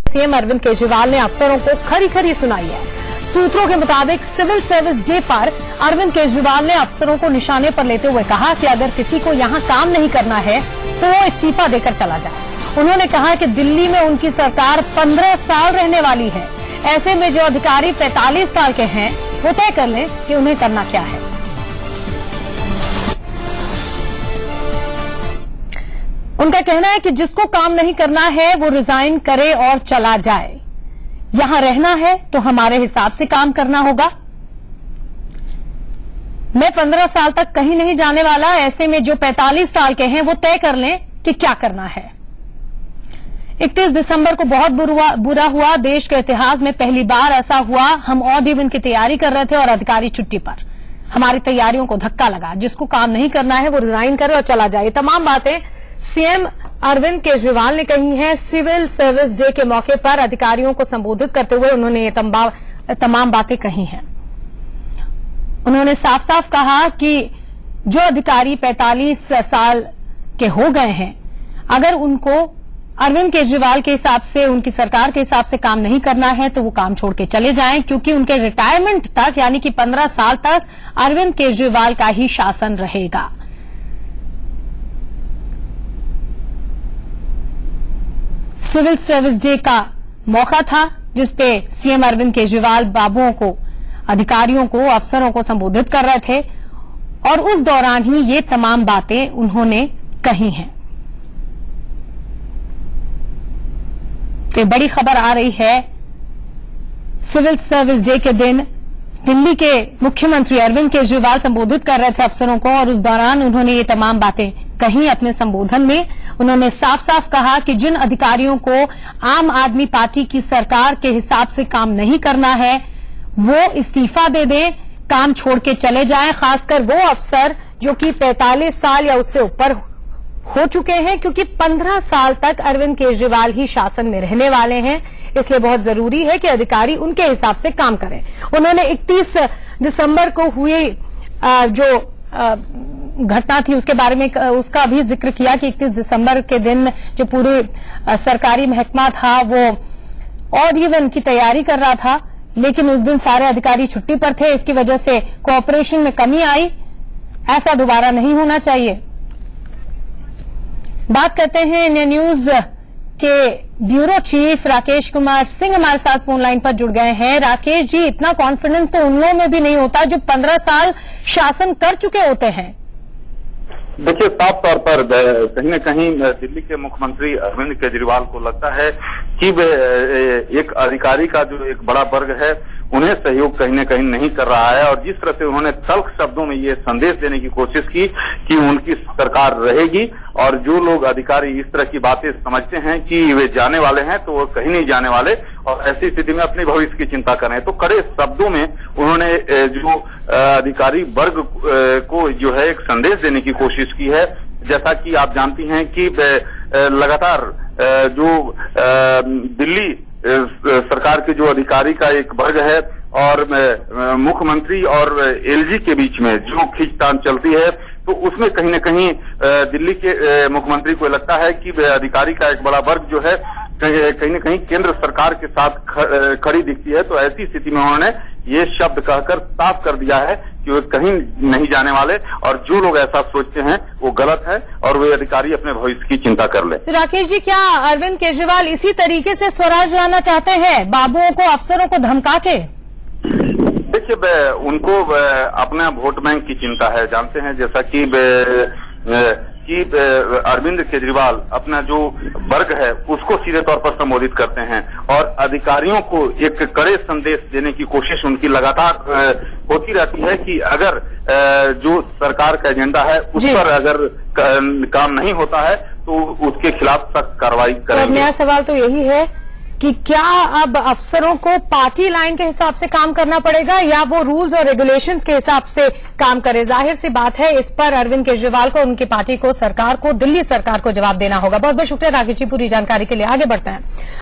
CM Arvind Kejriwal ने अफसरों को खरी खरी सुनाई है। सूत्रों के मुताबिक सिविल सर्विस डे पर अरविंद केजरीवाल ने अफसरों को निशाने पर लेते हुए कहा कि अगर किसी को यहां काम नहीं करना है तो वो इस्तीफा देकर चला जाए। उन्होंने कहा कि दिल्ली में उनकी सरकार 15 साल रहने वाली है। ऐसे में जो अधिकारी 45 साल के हैं वो तय कर लें कि उन्हें करना क्या है। उनका कहना है कि जिसको काम नहीं करना है वो रिजाइन करे और चला जाए। यहां रहना है तो हमारे हिसाब से काम करना होगा। मैं 15 साल तक कहीं नहीं जाने वाला। ऐसे में जो 45 साल के हैं वो तय कर लें कि क्या करना है। 31 दिसंबर को बहुत बुरा हुआ। देश के इतिहास में पहली बार ऐसा हुआ। हम ऑड इवन की तैयारी कर रहे थे और अधिकारी छुट्टी पर। हमारी तैयारियों को धक्का लगा। जिसको काम नहीं करना है वो रिजाइन करे और चला जाए। तमाम बातें सीएम अरविंद केजरीवाल ने कही हैं। सिविल सर्विस डे के मौके पर अधिकारियों को संबोधित करते हुए उन्होंने ये तमाम बातें कही हैं। उन्होंने साफ साफ कहा कि जो अधिकारी 45 साल के हो गए हैं, अगर उनको अरविंद केजरीवाल के हिसाब से, उनकी सरकार के हिसाब से काम नहीं करना है तो वो काम छोड़ के चले जाएं, क्योंकि उनके रिटायरमेंट तक यानी कि 15 साल तक अरविंद केजरीवाल का ही शासन रहेगा। सिविल सर्विस डे का मौका था जिसपे सीएम अरविंद केजरीवाल बाबुओं को, अधिकारियों को, अफसरों को संबोधित कर रहे थे और उस दौरान ही ये तमाम बातें उन्होंने कही हैं। तो बड़ी खबर आ रही है। सिविल सर्विस डे के दिन दिल्ली के मुख्यमंत्री अरविंद केजरीवाल संबोधित कर रहे थे अफसरों को और उस दौरान उन्होंने ये तमाम बातें कही। अपने संबोधन में उन्होंने साफ साफ कहा कि जिन अधिकारियों को आम आदमी पार्टी की सरकार के हिसाब से काम नहीं करना है वो इस्तीफा दे दें, काम छोड़ के चले जाएं। खासकर वो अफसर जो कि 45 साल या उससे ऊपर हो चुके हैं, क्योंकि 15 साल तक अरविंद केजरीवाल ही शासन में रहने वाले हैं। इसलिए बहुत जरूरी है कि अधिकारी उनके हिसाब से काम करें। उन्होंने 31 दिसंबर को हुई जो घटना थी उसके बारे में उसका भी जिक्र किया कि 31 दिसंबर के दिन जो पूरे सरकारी महकमा था वो ऑड इवन की तैयारी कर रहा था, लेकिन उस दिन सारे अधिकारी छुट्टी पर थे। इसकी वजह से कोऑपरेशन में कमी आई। ऐसा दोबारा नहीं होना चाहिए। बात करते हैं इंडियन न्यूज के ब्यूरो चीफ राकेश कुमार सिंह हमारे साथ फोन लाइन पर जुड़ गए हैं। राकेश जी, इतना कॉन्फिडेंस तो उन लोगों में भी नहीं होता जो 15 साल शासन कर चुके होते हैं। देखिए, साफ तौर पर कहीं न कहीं दिल्ली के मुख्यमंत्री अरविंद केजरीवाल को लगता है कि एक अधिकारी का जो एक बड़ा वर्ग है उन्हें सहयोग कहीं न कहीं नहीं कर रहा है। और जिस तरह से उन्होंने तल्ख शब्दों में ये संदेश देने की कोशिश की कि उनकी सरकार रहेगी और जो लोग अधिकारी इस तरह की बातें समझते हैं कि वे जाने वाले हैं तो वो कहीं नहीं जाने वाले और ऐसी स्थिति में अपने भविष्य की चिंता करें, तो कड़े शब्दों में उन्होंने जो अधिकारी वर्ग को जो है एक संदेश देने की कोशिश की है। जैसा कि आप जानती हैं कि लगातार जो दिल्ली सरकार के जो अधिकारी का एक वर्ग है और मुख्यमंत्री और एलजी के बीच में जो खींचतान चलती है, तो उसमें कहीं न कहीं दिल्ली के मुख्यमंत्री को लगता है कि अधिकारी का एक बड़ा वर्ग जो है कहीं न कहीं केंद्र सरकार के साथ खड़ी दिखती है। तो ऐसी स्थिति में उन्होंने ये शब्द कहकर साफ कर दिया है कि वे कहीं नहीं जाने वाले और जो लोग ऐसा सोचते हैं वो गलत है और वे अधिकारी अपने भविष्य की चिंता कर ले। राकेश जी, क्या अरविंद केजरीवाल इसी तरीके से स्वराज लाना चाहते हैं, बाबुओं को, अफसरों को धमका के? देखिए, उनको अपना वोट बैंक की चिंता है। जानते हैं जैसा कि अरविंद केजरीवाल अपना जो वर्ग है उसको सीधे तौर पर संबोधित करते हैं और अधिकारियों को एक कड़े संदेश देने की कोशिश उनकी लगातार होती रहती है कि अगर जो सरकार का एजेंडा है उस पर अगर काम नहीं होता है तो उसके खिलाफ सख्त कार्रवाई करेंगे। और नया सवाल तो यही है कि क्या अब अफसरों को पार्टी लाइन के हिसाब से काम करना पड़ेगा या वो रूल्स और रेगुलेशंस के हिसाब से काम करे? जाहिर सी बात है इस पर अरविंद केजरीवाल को, उनकी पार्टी को, सरकार को, दिल्ली सरकार को जवाब देना होगा। बहुत बहुत शुक्रिया राकेश जी पूरी जानकारी के लिए। आगे बढ़ते हैं।